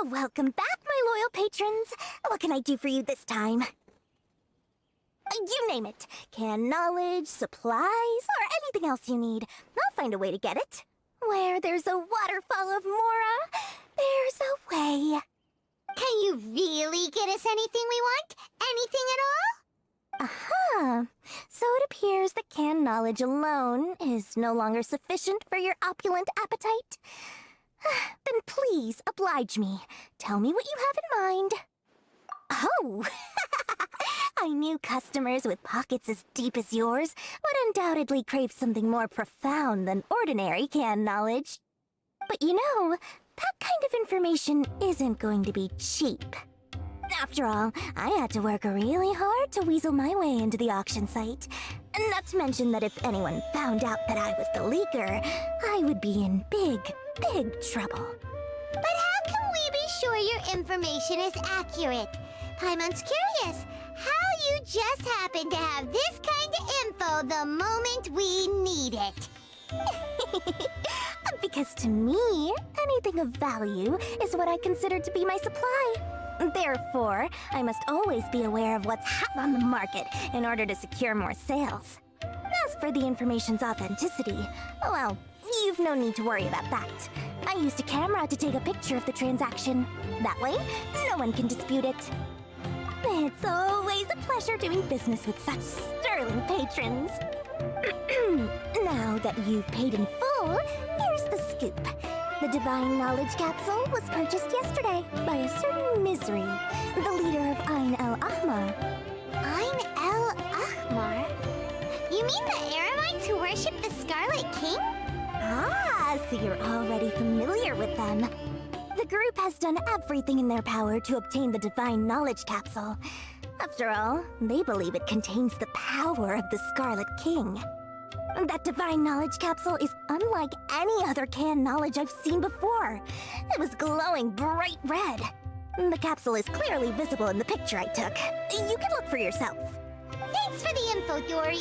Welcome back, my loyal patrons. What can I do for you this time? You name it. Canned knowledge, supplies, or anything else you need. I'll find a way to get it. Where there's a waterfall of Mora, there's a way. Can you really get us anything we want? Anything at all? Aha! So it appears that canned knowledge alone is no longer sufficient for your opulent appetite. Then please, oblige me. Tell me what you have in mind. Oh! I knew customers with pockets as deep as yours would undoubtedly crave something more profound than ordinary canned knowledge. But you know, that kind of information isn't going to be cheap. After all, I had to work really hard to weasel my way into the auction site. Not to mention that if anyone found out that I was the leaker, I would be in big trouble. But how can we be sure your information is accurate? Paimon's curious how you just happen to have this kind of info the moment we need it. Because to me, anything of value is what I consider to be my supply. Therefore, I must always be aware of what's hot on the market in order to secure more sales. As for the information's authenticity, well, you've no need to worry about that. I used a camera to take a picture of the transaction. That way, no one can dispute it. It's always a pleasure doing business with such sterling patrons. Now that you've paid in full, here's the scoop. The Divine Knowledge Capsule was purchased yesterday by a certain Misery, the leader of Ain el-Ahmar. Ain el-Ahmar? You mean the Aramites who worship the Scarlet King? Ah, so you're already familiar with them. The group has done everything in their power to obtain the Divine Knowledge Capsule. After all, they believe it contains the power of the Scarlet King. That Divine Knowledge Capsule is unlike any other canned knowledge I've seen before. It was glowing bright red. The capsule is clearly visible in the picture I took. You can look for yourself. Thanks for the info, Dory.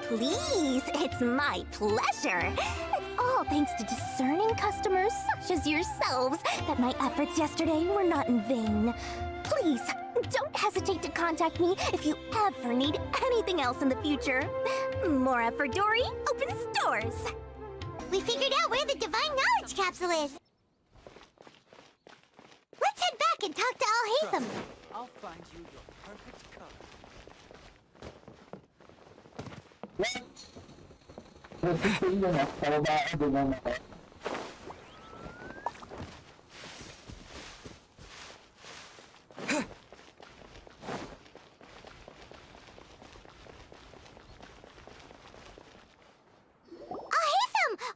Please, it's my pleasure. It's all thanks to discerning customers such as yourselves that my efforts yesterday were not in vain. Please, don't hesitate to contact me if you ever need anything else in the future. More for Dory opens doors. We figured out where the Divine Knowledge Capsule is. Let's head back and talk to Al-Haytham. I'll find you your perfect cup.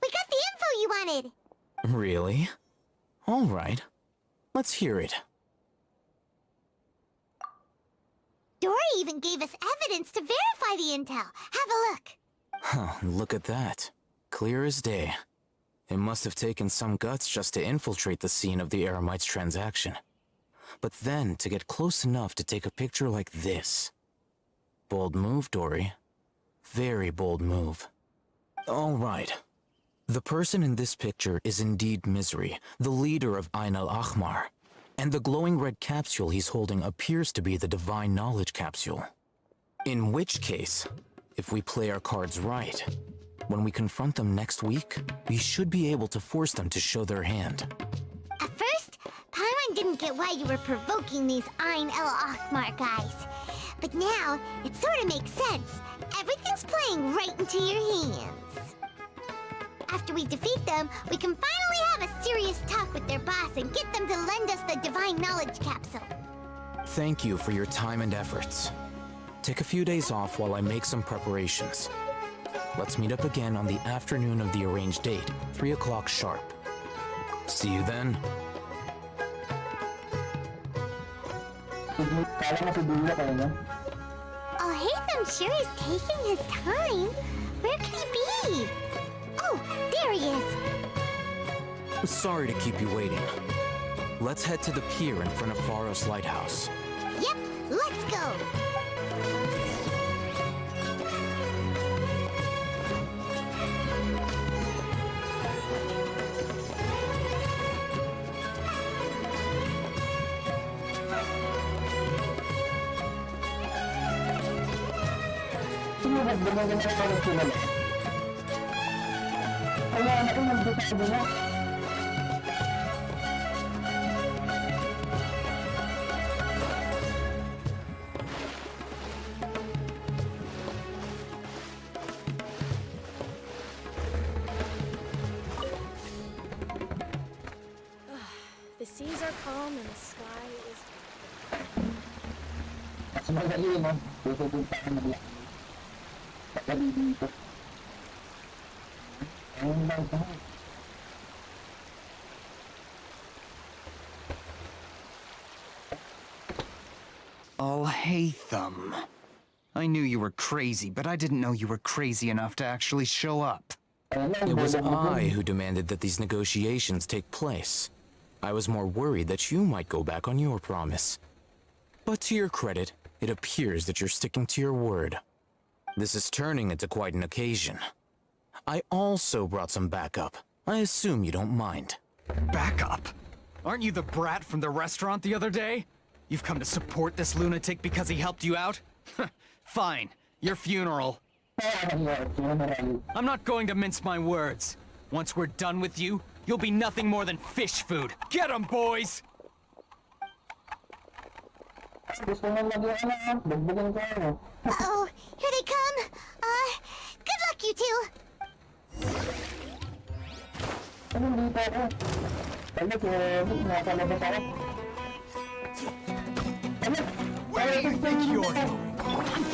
We got the info you wanted! Really? All right. Let's hear it. Dory even gave us evidence to verify the intel. Have a look. Huh, look at that. Clear as day. It must have taken some guts just to infiltrate the scene of the Eremites transaction. But then to get close enough to take a picture like this. Bold move, Dory. Very bold move. All right. The person in this picture is indeed Misery, the leader of Ain el-Ahmar, and the glowing red capsule he's holding appears to be the Divine Knowledge Capsule. In which case, if we play our cards right, when we confront them next week, we should be able to force them to show their hand. At first, Paimon didn't get why you were provoking these Ain el-Ahmar guys. But now, it sort of makes sense. Everything's playing right into your hands. After we defeat them, we can finally have a serious talk with their boss and get them to lend us the Divine Knowledge Capsule. Thank you for your time and efforts. Take a few days off while I make some preparations. Let's meet up again on the afternoon of the arranged date, 3 o'clock sharp. See you then. Al-Haytham sure is taking his time. Where could he be? Oh, there he is. Sorry to keep you waiting. Let's head to the pier in front of Faros Lighthouse. Yep, let's go. The seas are calm and the sky is... I'll hate them. I knew you were crazy, but I didn't know you were crazy enough to actually show up. It was I who demanded that these negotiations take place. I was more worried that you might go back on your promise. But to your credit, it appears that you're sticking to your word. This is turning into quite an occasion. I also brought some backup. I assume you don't mind. Backup? Aren't you the brat from the restaurant the other day? You've come to support this lunatic because he helped you out? Fine, your funeral. I'm not going to mince my words. Once we're done with you, you'll be nothing more than fish food. Get 'em, boys! Uh-oh, here they come. Good luck, you two. Where do you think you're going?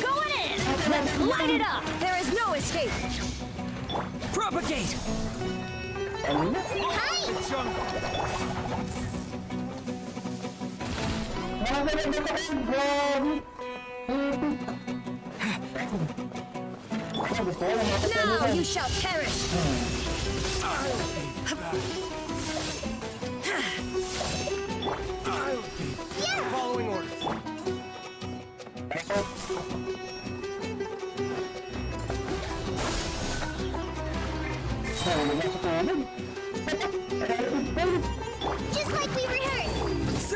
Going in! Let's light it up! There is no escape! Propagate! Now you shall perish! Following orders. Just like we rehearsed.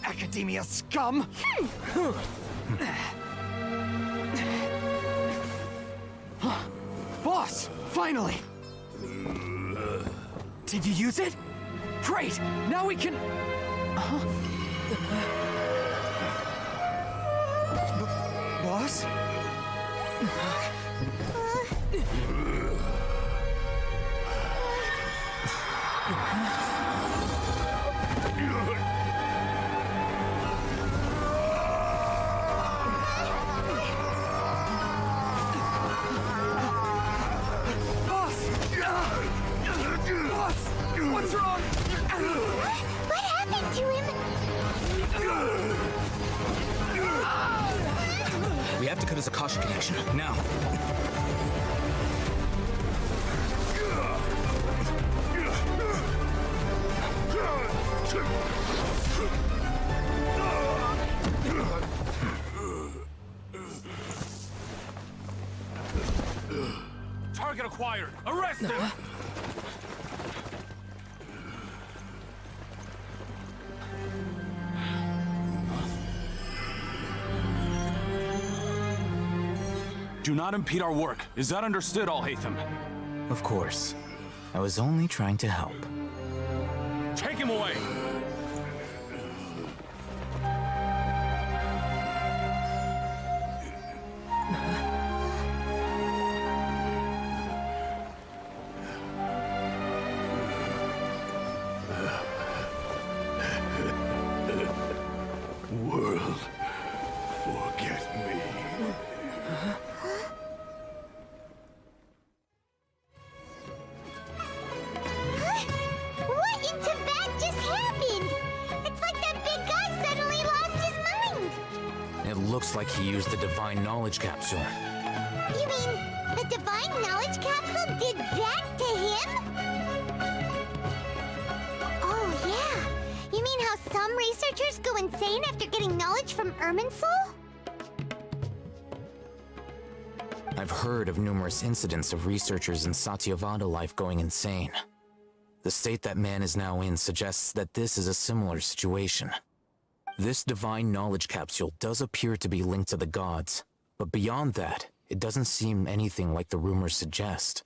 Academia scum! Boss! Finally! Did you use it? Great! Now we can... Boss? What's wrong? What happened to him? We have to cut his Akasha connection, now. Target acquired! Arrest him! Do not impede our work. Is that understood, Al-Haytham? Of course. I was only trying to help. Take him away! World, forget me. What in Tibet just happened? It's like that big guy suddenly lost his mind. It looks like he used the Divine Knowledge Capsule. You mean the Divine Knowledge Capsule did that to him? Oh, yeah. You mean how some researchers go insane after getting knowledge from Irminsul? I've heard of numerous incidents of researchers in Satyavada life going insane. The state that man is now in suggests that this is a similar situation. This divine knowledge capsule does appear to be linked to the gods, but beyond that, it doesn't seem anything like the rumors suggest.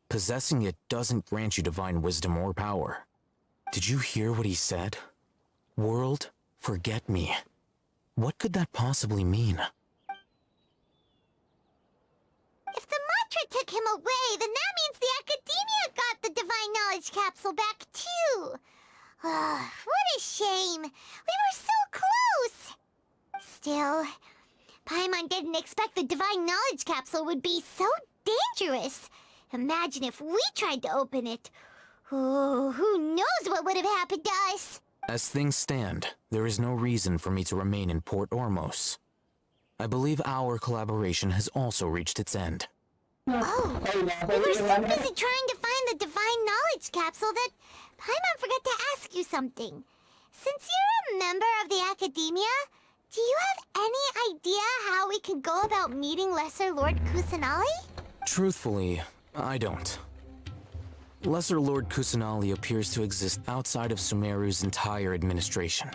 Possessing it doesn't grant you divine wisdom or power. Did you hear what he said? World, forget me. What could that possibly mean? If the mantra took him away, then that means the Academia got the Divine Knowledge Capsule back, too. What a shame. We were so close. Still, Paimon didn't expect the Divine Knowledge Capsule would be so dangerous. Imagine if we tried to open it. Oh, who knows what would have happened to us? As things stand, there is no reason for me to remain in Port Ormos. I believe our collaboration has also reached its end. Oh, we were so busy trying to find the Divine Knowledge Capsule that Paimon forgot to ask you something. Since you're a member of the Academia, do you have any idea how we can go about meeting Lesser Lord Kusanali? Truthfully, I don't. Lesser Lord Kusanali appears to exist outside of Sumeru's entire administration.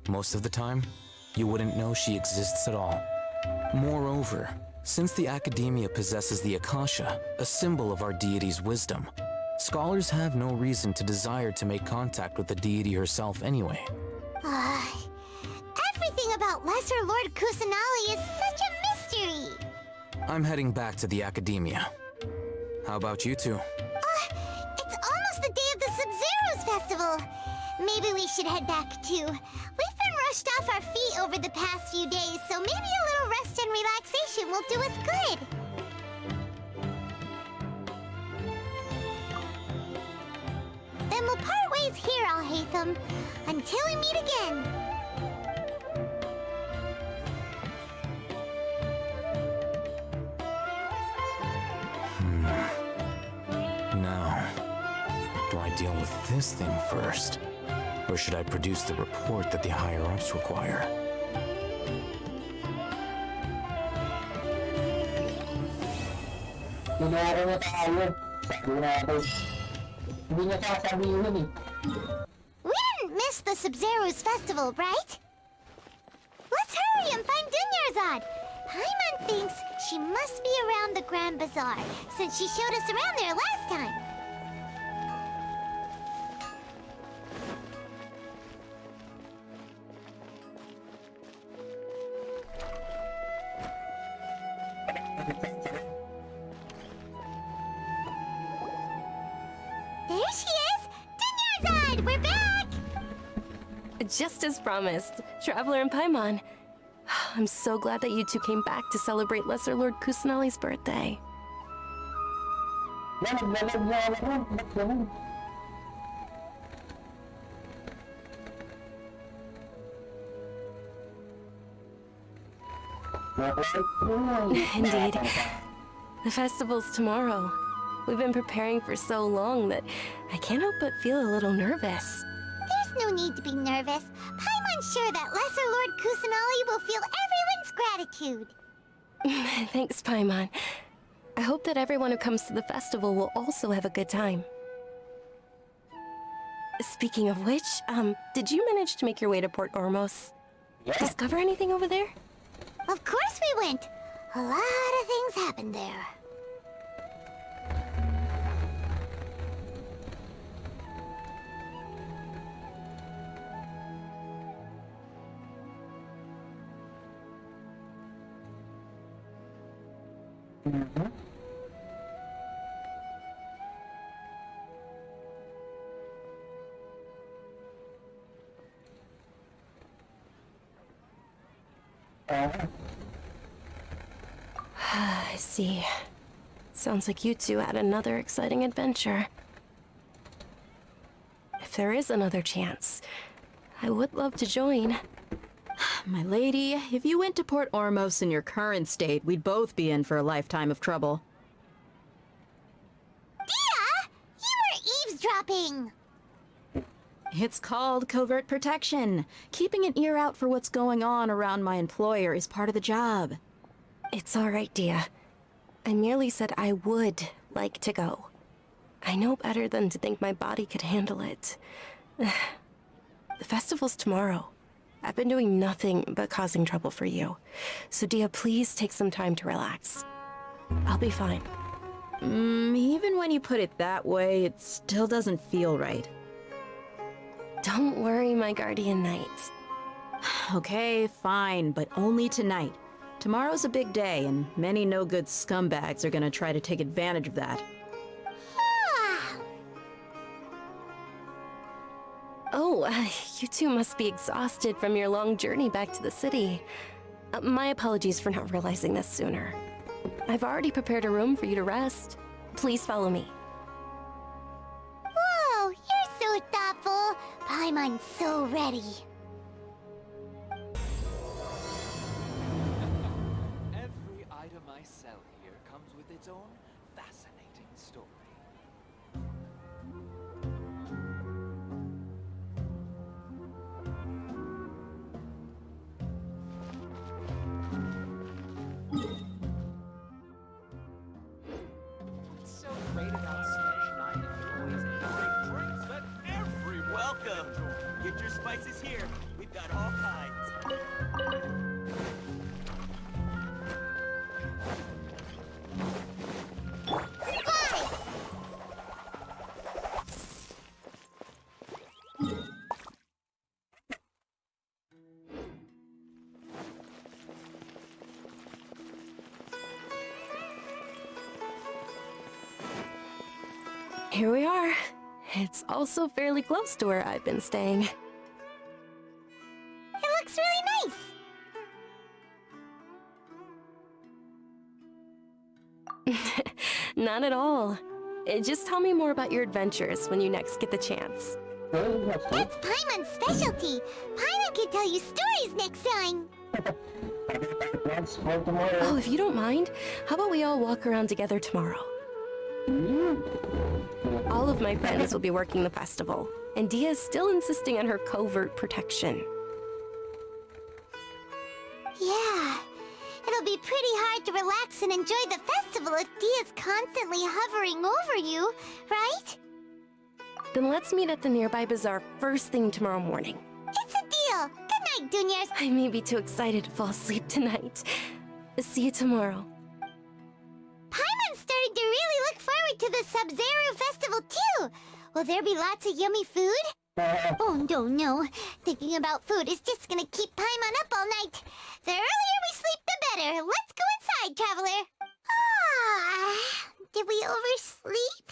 Most of the time, you wouldn't know she exists at all. Moreover, since the Academia possesses the Akasha, a symbol of our deity's wisdom, scholars have no reason to desire to make contact with the deity herself anyway. Everything about Lesser Lord Kusanali is such a mystery! I'm heading back to the Academia. How about you two? It's almost the day of the Sub-Zero's festival. Maybe we should head back too. We've been rushed off our feet over the past few days, so maybe a little rest and relaxation will do us good. Then we'll part ways here, Alhaitham, until we meet again. Now, do I deal with this thing first? Or should I produce the report that the higher-ups require? We didn't miss the Sub-Zero's festival, right? Let's hurry and find Dunyarzad. Paimon thinks she must be around the Grand Bazaar, since she showed us around there last time. There she is! Dunyarzad, we're back! Just as promised, Traveler and Paimon. I'm so glad that you two came back to celebrate Lesser Lord Kusanali's birthday. Indeed. The festival's tomorrow. We've been preparing for so long that I can't help but feel a little nervous. There's no need to be nervous. Paimon's sure that Lesser Lord Kusanali will feel everyone's gratitude. Thanks, Paimon. I hope that everyone who comes to the festival will also have a good time. Speaking of which, did you manage to make your way to Port Ormos? Discover anything over there? Of course we went. A lot of things happened there. I see. Sounds like you two had another exciting adventure. If there is another chance, I would love to join. My lady, if you went to Port Ormos in your current state, we'd both be in for a lifetime of trouble. Dia! You were eavesdropping! It's called covert protection. Keeping an ear out for what's going on around my employer is part of the job. It's all right, Dia. I merely said I would like to go. I know better than to think my body could handle it. The festival's tomorrow. I've been doing nothing but causing trouble for you. So Dia, please take some time to relax. I'll be fine. Even when you put it that way, it still doesn't feel right. Don't worry, my guardian knight. Okay, fine, but only tonight. Tomorrow's a big day, and many no-good scumbags are gonna try to take advantage of that. Oh, you two must be exhausted from your long journey back to the city. My apologies for not realizing this sooner. I've already prepared a room for you to rest. Please follow me. Whoa, you're so thoughtful. Paimon's so ready. Every item I sell here comes with its own fascinating story. What's so great about Smash 9 employees and drinks that every Welcome! Get your spices here. We've got all kinds. Here we are. It's also fairly close to where I've been staying. It looks really nice. Not at all. Just tell me more about your adventures when you next get the chance. That's Paimon's specialty. Paimon can tell you stories next time. Oh, if you don't mind, how about we all walk around together tomorrow? All of my friends will be working the festival, and Dia is still insisting on her covert protection. Yeah, it'll be pretty hard to relax and enjoy the festival if Dia's constantly hovering over you, right? Then let's meet at the nearby bazaar first thing tomorrow morning. It's a deal. Good night, Juniors. I may be too excited to fall asleep tonight. See you tomorrow. Paimon's starting to really look forward to the Sub-Zero festival too. Will there be lots of yummy food? Oh, no. Thinking about food is just gonna keep Paimon up all night. The earlier we sleep, the better. Let's go inside, Traveler. Did we oversleep?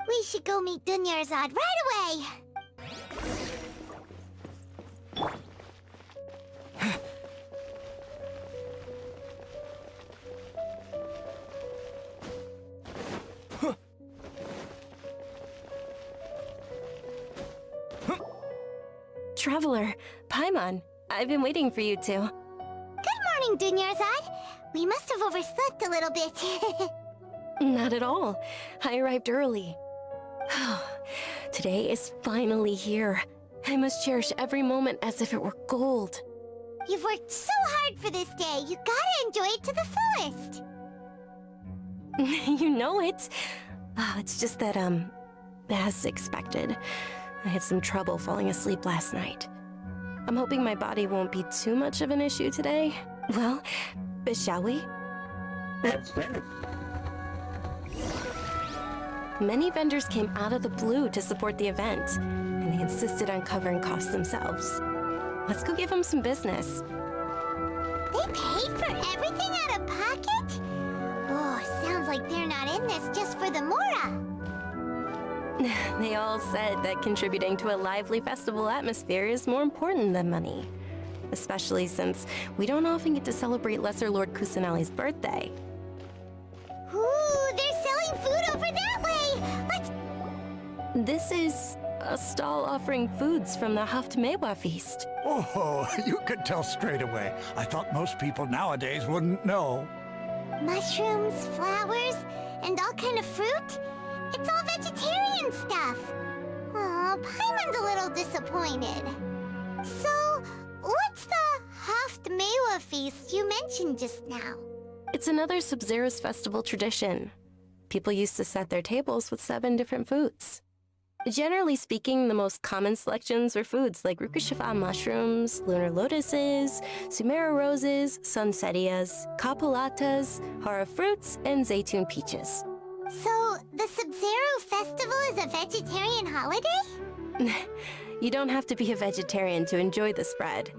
We should go meet Dunyarzad right away. Traveler, Paimon, I've been waiting for you two. Good morning, Dunyarzad. We must have overslept a little bit. Not at all. I arrived early. Today is finally here. I must cherish every moment as if it were gold. You've worked so hard for this day. You gotta enjoy it to the fullest. You know it. It's just that, as expected, I had some trouble falling asleep last night. I'm hoping my body won't be too much of an issue today. Well, shall we? That's fair. Many vendors came out of the blue to support the event, and they insisted on covering costs themselves. Let's go give them some business. They paid for everything out of pocket? Oh, sounds like they're not in this just for the Mora. They all said that contributing to a lively festival atmosphere is more important than money. Especially since we don't often get to celebrate Lesser Lord Kusanali's birthday. Ooh, they're selling food over that way! Let's... This is a stall offering foods from the Haftmewa feast. Oh, you could tell straight away. I thought most people nowadays wouldn't know. Mushrooms, flowers, and all kind of fruit? It's all vegetarian stuff. Aw, Paimon's a little disappointed. So, what's the last Mewa feast you mentioned just now? It's another Sub-Zero's festival tradition. People used to set their tables with 7 different foods. Generally speaking, the most common selections were foods like Rukushifa mushrooms, lunar lotuses, Sumeru roses, sunsetias, kapulatas, hara fruits, and zaytun peaches. So, the Sub-Zero festival is a vegetarian holiday? You don't have to be a vegetarian to enjoy the spread.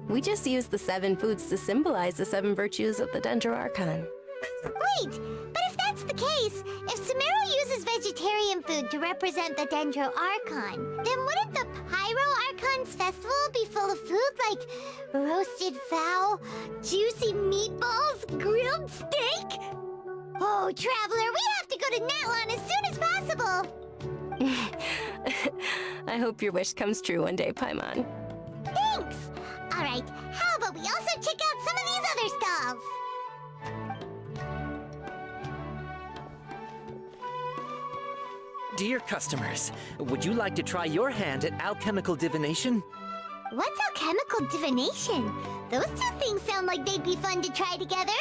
We just use the 7 foods to symbolize the 7 virtues of the Dendro Archon. Wait, but if that's the case, if Sumeru uses vegetarian food to represent the Dendro Archon, then wouldn't the Pyro Archon's festival be full of food like roasted fowl, juicy meatballs, grilled steak? Oh, Traveler, we have to go to Natlan as soon as possible! I hope your wish comes true one day, Paimon. Thanks! Alright, how about we also check out some of these other stalls? Dear customers, would you like to try your hand at alchemical divination? What's alchemical divination? Those two things sound like they'd be fun to try together.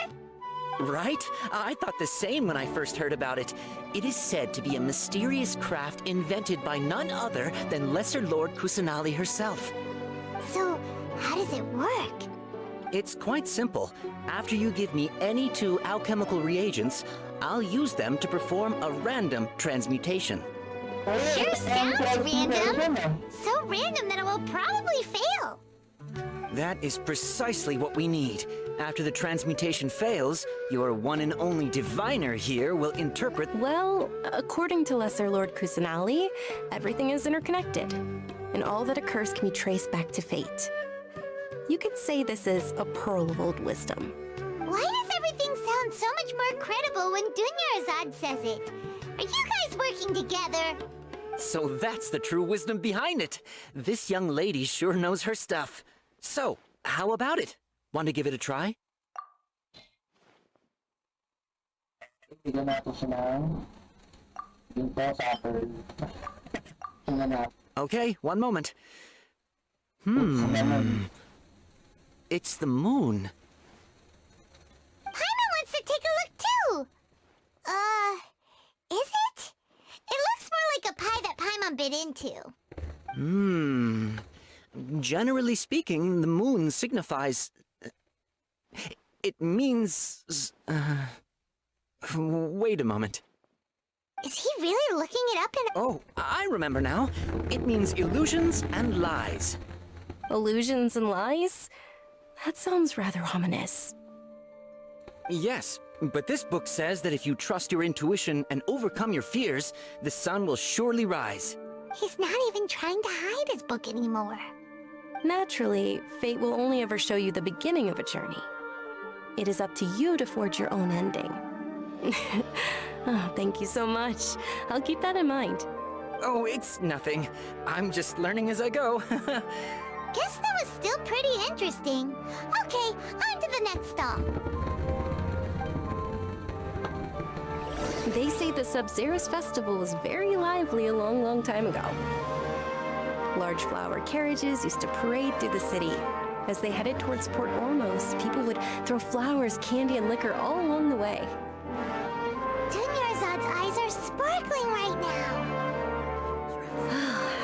Right? I thought the same when I first heard about it. It is said to be a mysterious craft invented by none other than Lesser Lord Kusanali herself. So, how does it work? It's quite simple. After you give me any 2 alchemical reagents, I'll use them to perform a random transmutation. Sure sounds random. So random that it will probably fail. That is precisely what we need. After the transmutation fails, your one and only diviner here will interpret... Well, according to Lesser Lord Kusanali, everything is interconnected, and all that occurs can be traced back to fate. You could say this is a pearl of old wisdom. Why does everything sound so much more credible when Dunyarzad says it? Are you guys working together? So that's the true wisdom behind it. This young lady sure knows her stuff. So, how about it? Want to give it a try? Okay, one moment. It's the moon. Paimon wants to take a look too! Is it? It looks more like a pie that Paimon bit into. Generally speaking, the moon signifies... It means... Wait a moment. Is he really looking it up in... Oh, I remember now. It means illusions and lies. Illusions and lies? That sounds rather ominous. Yes, but this book says that if you trust your intuition and overcome your fears, the sun will surely rise. He's not even trying to hide his book anymore. Naturally, fate will only ever show you the beginning of a journey. It is up to you to forge your own ending. Oh, thank you so much. I'll keep that in mind. Oh, it's nothing. I'm just learning as I go. Guess that was still pretty interesting. Okay, on to the next stop. They say the Sub-Zero's festival was very lively a long, long time ago. Large flower carriages used to parade through the city. As they headed towards Port Ormos, people would throw flowers, candy, and liquor all along the way. Dunyarzad's eyes are sparkling right now.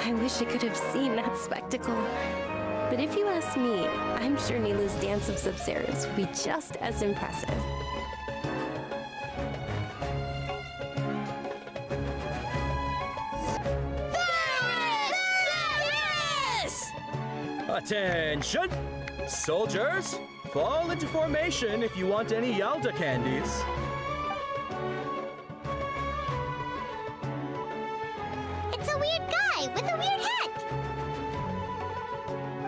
I wish I could have seen that spectacle. But if you ask me, I'm sure Nilu's dance of Sub-Zeros would be just as impressive. Attention! Soldiers, fall into formation if you want any Yalda candies. It's a weird guy with a weird hat.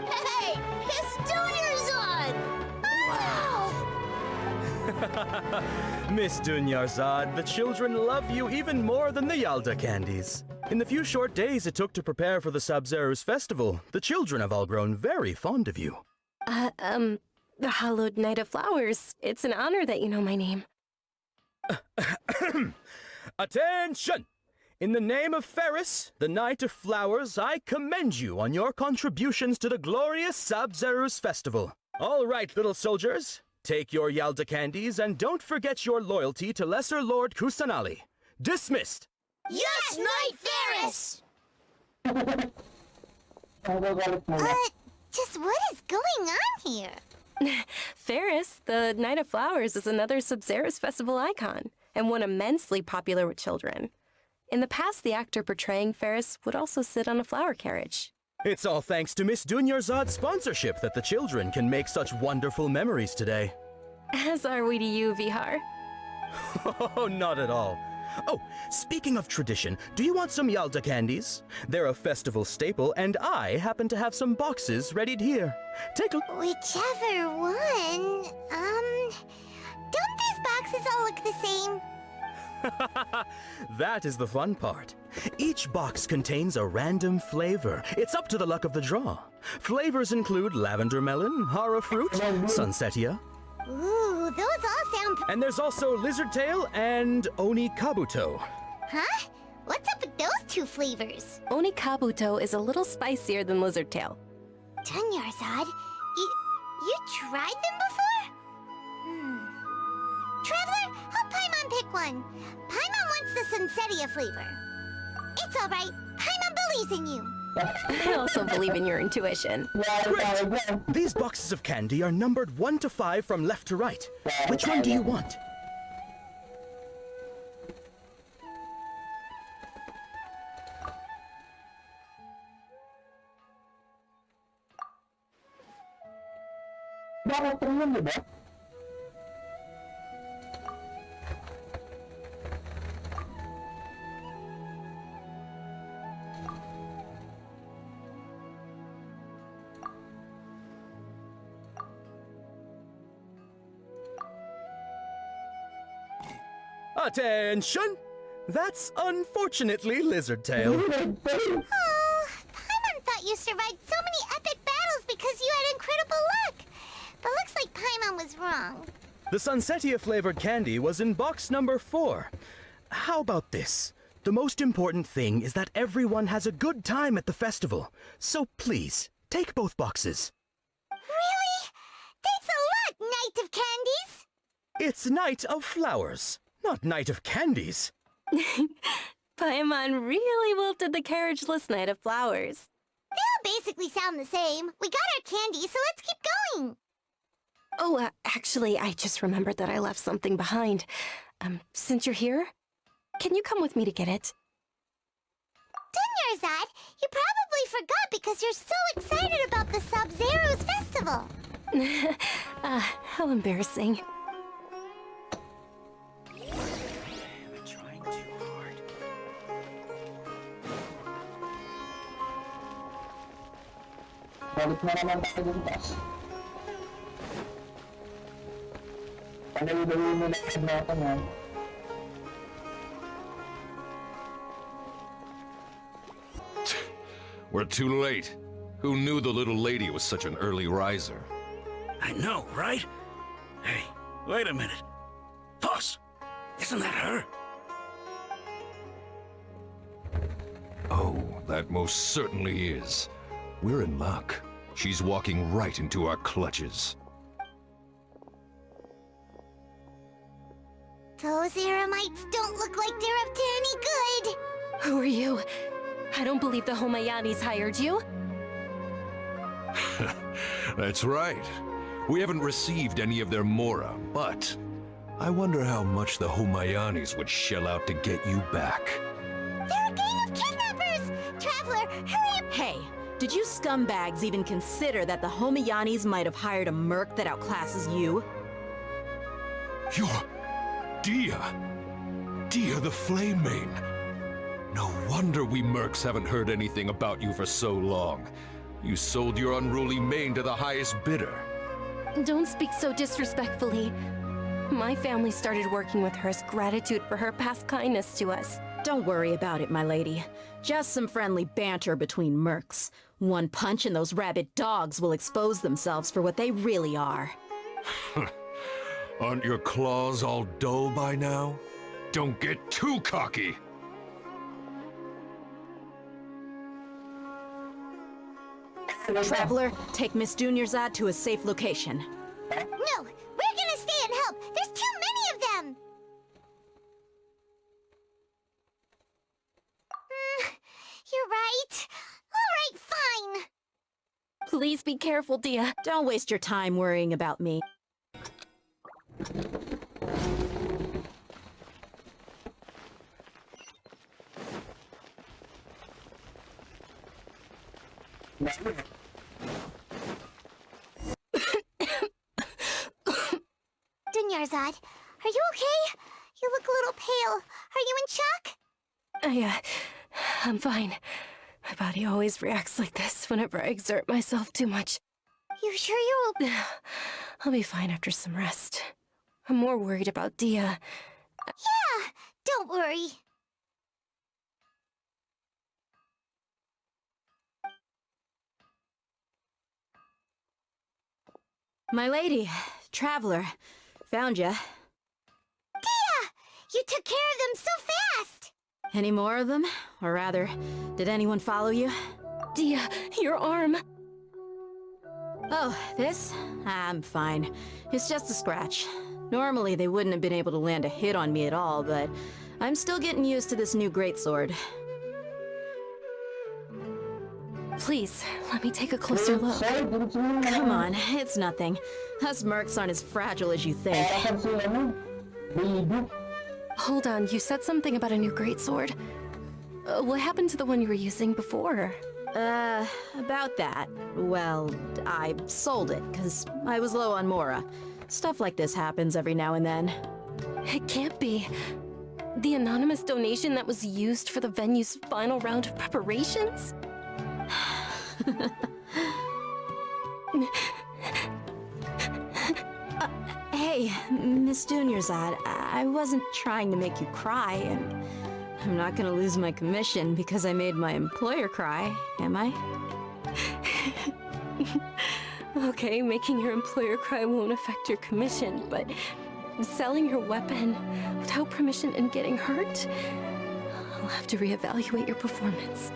Hey, it's Dunyarzad! Wow! Miss Dunyarzad, the children love you even more than the Yalda candies. In the few short days it took to prepare for the Sub-Zero's festival, the children have all grown very fond of you. The Hallowed Knight of Flowers. It's an honor that you know my name. Attention! In the name of Ferris, the Knight of Flowers, I commend you on your contributions to the glorious Sub-Zero's festival. All right, little soldiers. Take your Yalda candies and don't forget your loyalty to Lesser Lord Kusanali. Dismissed! Yes, Knight Ferris! Just what is going on here? Ferris, the Knight of Flowers, is another Sub-Zerus festival icon, and one immensely popular with children. In the past, the actor portraying Ferris would also sit on a flower carriage. It's all thanks to Miss Dunyarzad's sponsorship that the children can make such wonderful memories today. As are we to you, Vihar. Oh, not at all. Oh, speaking of tradition, do you want some Yalda candies? They're a festival staple, and I happen to have some boxes readied here. Take a... Whichever one. Don't these boxes all look the same? That is the fun part. Each box contains a random flavor. It's up to the luck of the draw. Flavors include lavender melon, hara fruit, sunsetia. Ooh, those all sound... And there's also lizard tail and oni kabuto. Huh? What's up with those two flavors? Oni kabuto is a little spicier than lizard tail. Dunyarzad, you tried them before? Traveler, help Paimon pick one. Paimon wants the Sunsetia flavor. It's all right. Paimon believes in you. I also believe in your intuition. Great! These boxes of candy are numbered 1 to 5 from left to right. Which one do you want? Attention! That's unfortunately lizard tail. Oh, Paimon thought you survived so many epic battles because you had incredible luck. But looks like Paimon was wrong. The Sunsetia flavored candy was in box number 4. How about this? The most important thing is that everyone has a good time at the festival. So please, take both boxes. Really? Thanks a lot, Knight of Candies! It's Night of Flowers, not Night of Candies. Paimon really wilted the carriageless Knight of Flowers. They all basically sound the same. We got our candy, so let's keep going. Oh, actually, I just remembered that I left something behind. Since you're here, can you come with me to get it? Dunyarzad, you probably forgot because you're so excited about the Sub-Zero's festival. How embarrassing. Balik na naman tayo dun, boss. Palayo-layo mo lang natin, ha? We're too late. Who knew the little lady was such an early riser? I know, right? Hey, wait a minute. Boss, isn't that her? Oh, that most certainly is. We're in luck. She's walking right into our clutches. Those Eremites don't look like they're up to any good. Who are you? I don't believe the Homayanis hired you. That's right. We haven't received any of their mora, but I wonder how much the Homayanis would shell out to get you back. They're a gang of kidnappers! Traveler, hurry up! Hey, did you scumbags even consider that the Homayanis might have hired a merc that outclasses you? You're... Dia! Dia the Flame Mane! No wonder we mercs haven't heard anything about you for so long. You sold your unruly mane to the highest bidder. Don't speak so disrespectfully. My family started working with her as gratitude for her past kindness to us. Don't worry about it, my lady. Just some friendly banter between mercs. One punch and those rabid dogs will expose themselves for what they really are. Aren't your claws all dull by now? Don't get too cocky! Traveler, take Miss Dunyarzad to a safe location. No, we're gonna stay and help. There's too many of them. You're right. All right, fine. Please be careful, Dia. Don't waste your time worrying about me. Dunyarzad, are you okay? You look a little pale. Are you in shock? I'm fine. My body always reacts like this whenever I exert myself too much. You sure you'll... I'll be fine after some rest. I'm more worried about Dia. Yeah, don't worry. My lady, Traveler, found ya. Dia! You took care of them so fast! Any more of them? Or rather, did anyone follow you? Dia, your arm! Oh, this? I'm fine. It's just a scratch. Normally, they wouldn't have been able to land a hit on me at all, but I'm still getting used to this new greatsword. Please, let me take a closer look. Come on, it's nothing. Us mercs aren't as fragile as you think. Hold on, you said something about a new greatsword. What happened to the one you were using before? About that. Well, I sold it, because I was low on Mora. Stuff like this happens every now and then. It can't be. The anonymous donation that was used for the venue's final round of preparations? Hey, Miss Dunyarzad, I wasn't trying to make you cry, and I'm not gonna lose my commission because I made my employer cry, am I? Okay, making your employer cry won't affect your commission, but selling your weapon without permission and getting hurt? I'll have to reevaluate your performance.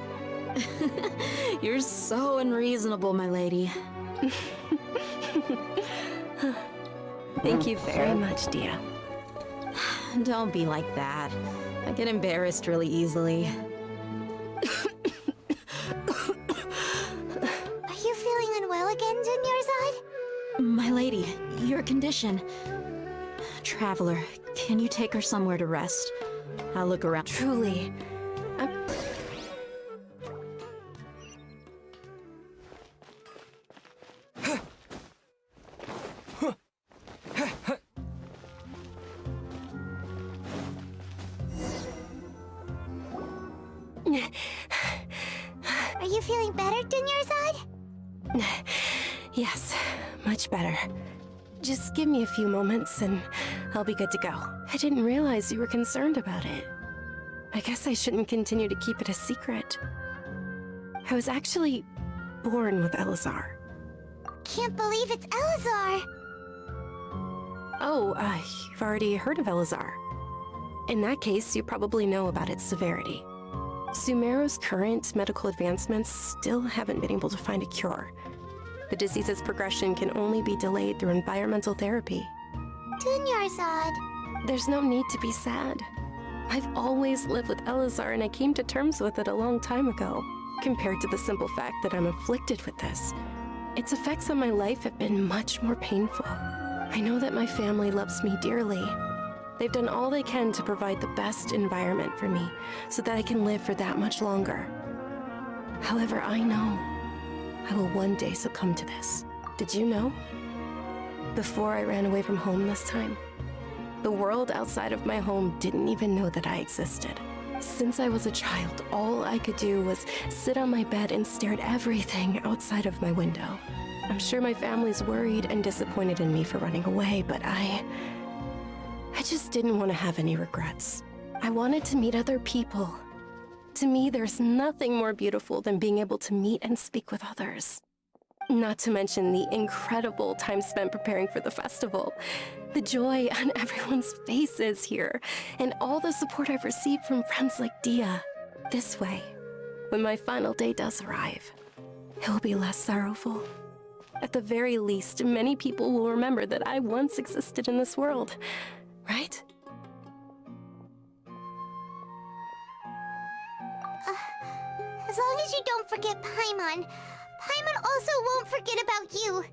You're so unreasonable, my lady. Thank you very much, Dia. Don't be like that. I get embarrassed really easily. Are you feeling unwell again, Dunyarzad? My lady, your condition. Traveler, can you take her somewhere to rest? I'll look around. Truly. Are you feeling better, Dunyarzad? Yes, much better. Just give me a few moments and I'll be good to go. I didn't realize you were concerned about it. I guess I shouldn't continue to keep it a secret. I was actually born with Elazar. Can't believe it's Elazar! Oh, you've already heard of Elazar. In that case, you probably know about its severity. Sumeru's current medical advancements still haven't been able to find a cure. The disease's progression can only be delayed through environmental therapy. Dunyarzad. There's no need to be sad. I've always lived with Elazar and I came to terms with it a long time ago. Compared to the simple fact that I'm afflicted with this, its effects on my life have been much more painful. I know that my family loves me dearly. They've done all they can to provide the best environment for me so that I can live for that much longer. However, I know I will one day succumb to this. Did you know? Before I ran away from home this time, the world outside of my home didn't even know that I existed. Since I was a child, all I could do was sit on my bed and stare at everything outside of my window. I'm sure my family's worried and disappointed in me for running away, but I just didn't want to have any regrets. I wanted to meet other people. To me, there's nothing more beautiful than being able to meet and speak with others. Not to mention the incredible time spent preparing for the festival, the joy on everyone's faces here, and all the support I've received from friends like Dia. This way, when my final day does arrive, it will be less sorrowful. At the very least, many people will remember that I once existed in this world, right? As long as you don't forget Paimon, Paimon also won't forget about you.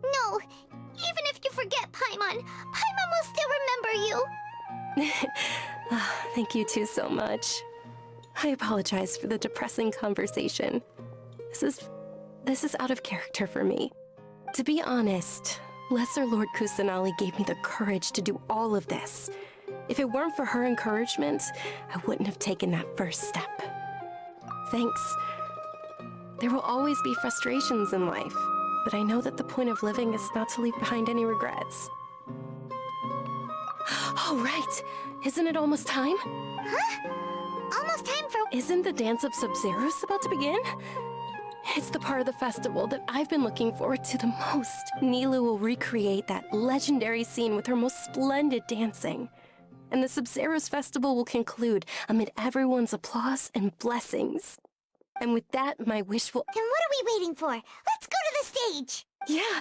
No, even if you forget Paimon, Paimon will still remember you. Thank you two so much. I apologize for the depressing conversation. This is out of character for me. To be honest, Lesser Lord Kusanali gave me the courage to do all of this. If it weren't for her encouragement, I wouldn't have taken that first step. Thanks. There will always be frustrations in life, but I know that the point of living is not to leave behind any regrets. Oh, right! Isn't it almost time? Huh? Almost time for... Isn't the Dance of Sub-Zeros about to begin? It's the part of the festival that I've been looking forward to the most. Nilou will recreate that legendary scene with her most splendid dancing. And the Sub-Zeros festival will conclude amid everyone's applause and blessings. And with that, my wish will... Then what are we waiting for? Let's go to the stage! Yeah,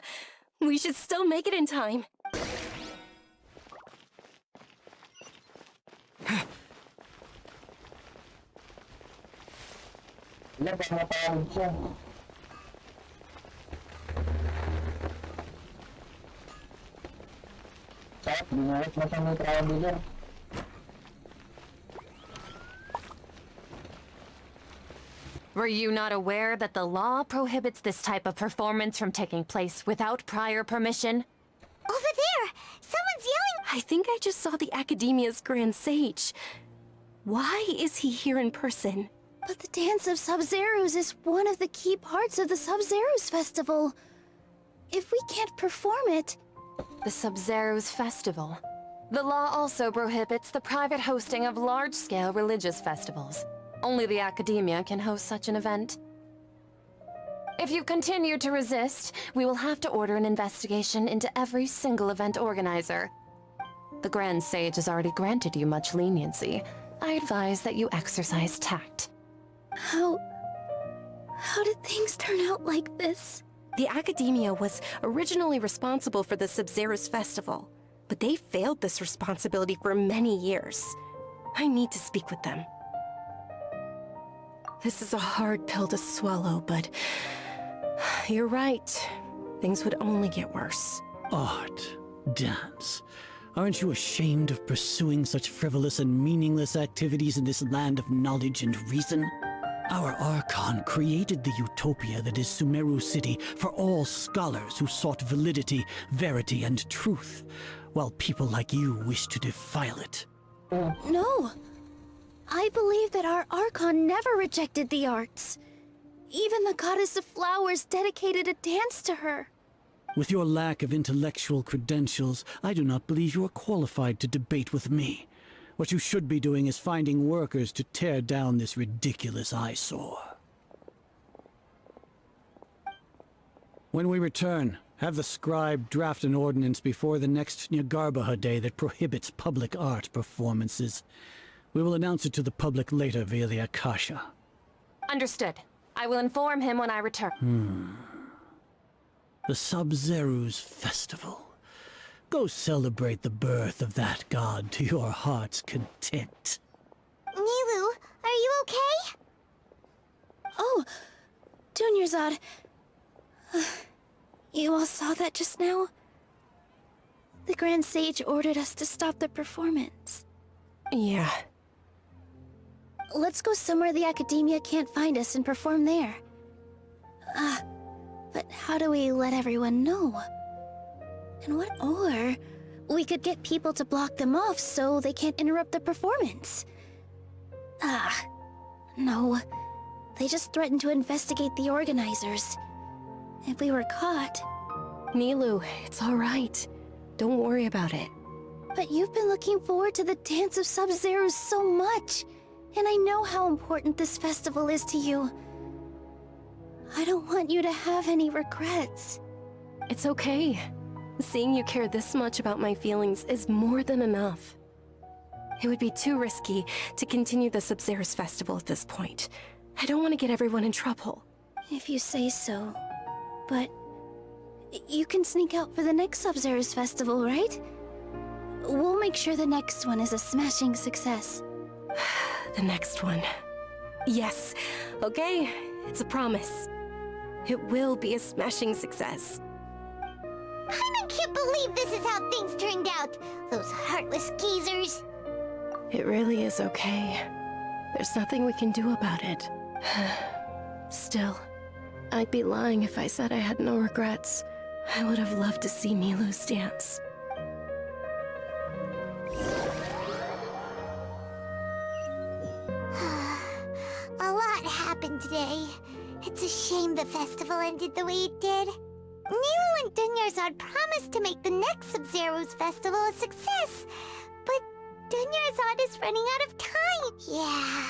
we should still make it in time. Wala pa matawag siya. Sakit, binawat mo sa may traveler. Were you not aware that the law prohibits this type of performance from taking place without prior permission? Over there! Someone's yelling! I think I just saw the Academia's Grand Sage. Why is he here in person? But the Dance of Sub-Zeros is one of the key parts of the Sub-Zeros festival. If we can't perform it... The Sub-Zeros festival. The law also prohibits the private hosting of large-scale religious festivals. Only the Academia can host such an event. If you continue to resist, we will have to order an investigation into every single event organizer. The Grand Sage has already granted you much leniency. I advise that you exercise tact. How did things turn out like this? The Academia was originally responsible for the Sub-Zeros festival, but they failed this responsibility for many years. I need to speak with them. This is a hard pill to swallow, but you're right. Things would only get worse. Art, dance. Aren't you ashamed of pursuing such frivolous and meaningless activities in this land of knowledge and reason? Our Archon created the utopia that is Sumeru City for all scholars who sought validity, verity, and truth, while people like you wish to defile it. No. I believe that our Archon never rejected the arts. Even the Goddess of Flowers dedicated a dance to her. With your lack of intellectual credentials, I do not believe you are qualified to debate with me. What you should be doing is finding workers to tear down this ridiculous eyesore. When we return, have the scribe draft an ordinance before the next Nyagarbha Day that prohibits public art performances. We will announce it to the public later via the Akasha. Understood. I will inform him when I return. The Sub-Zeros Festival. Go celebrate the birth of that god to your heart's content. Nilou, are you okay? Oh, Dunyarzad. You all saw that just now? The Grand Sage ordered us to stop the performance. Yeah. Let's go somewhere the Academia can't find us and perform there. But how do we let everyone know? And what or we could get people to block them off so they can't interrupt the performance. No. They just threatened to investigate the organizers. If we were caught... Nilou, it's all right. Don't worry about it. But you've been looking forward to the Dance of Sub-Zeros so much. And I know how important this festival is to you. I don't want you to have any regrets. It's okay. Seeing you care this much about my feelings is more than enough. It would be too risky to continue the Sub-Zeros festival at this point. I don't want to get everyone in trouble. If you say so. But you can sneak out for the next Sub-Zero's festival, right? We'll make sure the next one is a smashing success. The next one. Yes. Okay, it's a promise. It will be a smashing success. Paimon can't believe this is how things turned out. Those heartless geezers. It really is okay. There's nothing we can do about it. Still, I'd be lying if I said I had no regrets. I would have loved to see Milu's dance. A lot happened today. It's a shame the festival ended the way it did. Nero and Dunyarzad promised to make the next Sub-Zero's festival a success, but Dunyarzad is running out of time. Yeah.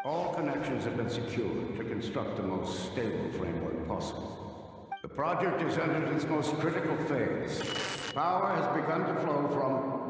All connections have been secured to construct the most stable framework possible. The project has entered its most critical phase. Power has begun to flow from